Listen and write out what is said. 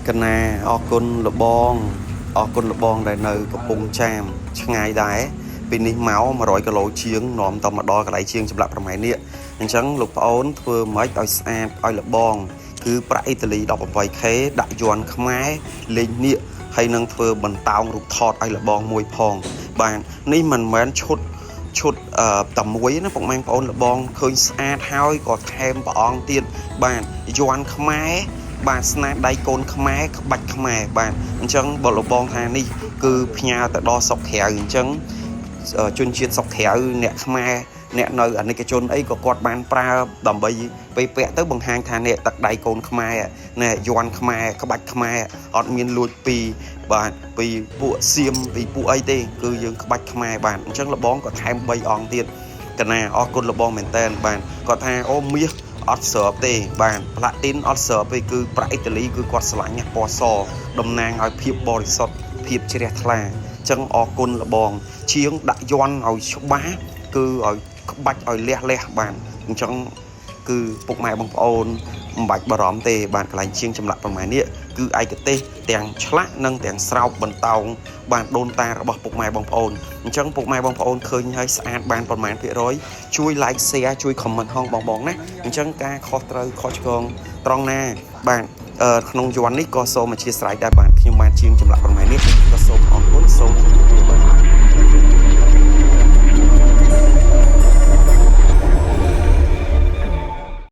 កណាអរគុណលបងអរគុណលបងដែលនៅកំពង់ចាមឆ្ងាយដែរពីនេះមក100គីឡូជាងនាំតមកដល់កន្លែងជាងចម្លាក់ប្រម៉ែនេះអញ្ចឹងលោកប្អូនធ្វើម៉េចឲ្យស្អាតឲ្យលបងគឺប្រាក់អ៊ីតាលី 18K ដាក់យ័ន្តខ្មែរលេងនៀកហើយនឹងធ្វើបន្តោងរូបថតឲ្យលបងមួយផងបាទនេះមិនមែនឈុតតែមួយណាពុកម៉ែបងប្អូនលបងឃើញស្អាតហើយក៏ថែមព្រះអង្គទៀតបាទយ័ន្តខ្មែរបាទស្នាដៃកូនខ្មែរក្បាច់ខ្មែរបាទអញ្ចឹងបើលបងថានេះគឺផ្ញើទៅដល់ស្រុកក្រៅអញ្ចឹងជនជាតិស្រុកក្រៅអ្នកខ្មែរអ្នកនៅអានិកជនអីក៏គាត់បានប្រើដើម្បីពេលពាក់ទៅបង្ហាញថាអ្នកទឹកដៃកូនខ្មែរណែយ័ន្តខ្មែរក្បាច់ខ្មែរអត់មានលួចពីបាទពីពួកសៀមពីពួកអីទេគឺយើងក្បាច់ខ្មែរបាទអញ្ចឹងលបងក៏ថែម3អង្គទៀតកណាអរគុណលបងមែនតើបាទគាត់ថាអូមាសអត់ស្របទេបាទផ្លាទីនអត់ស្របទេគឺប្រាក់អ៊ីតាលីគឺគាត់ឆ្លាញ់ពណ៌សតំណាងឲ្យភាពបរិសុទ្ធភាពជ្រះថ្លាអញ្ចឹងអរគុណលបងជាងដាក់យ័ន្តឲ្យច្បាស់គឺឲ្យក្បាច់ឲ្យលះបាទអញ្ចឹងគឺពុកម៉ែបងប្អូនមិនបាច់បារម្ភទេបាទកន្លែងជាងចម្លាក់ប្រម៉ែនេះគឺឯកទេសទាំងឆ្លាក់និងទាំងស្រោបបន្តោងបានដូនតារបស់ពុកម៉ែបងប្អូនអញ្ចឹងពុកម៉ែបងប្អូនឃើញហើយស្អាតបានប្រមាណភាគរយជួយ like share ជួយ comment ហងបងណាអញ្ចឹងការខុសត្រូវខុសឆ្គងត្រង់ណាបាទក្នុងយ័ន្តនេះក៏សូមអធិស្ឋានដែរបាទខ្ញុំបានជាងចម្លាក់ប្រម៉ែនេះក៏សូមអរគុណសូម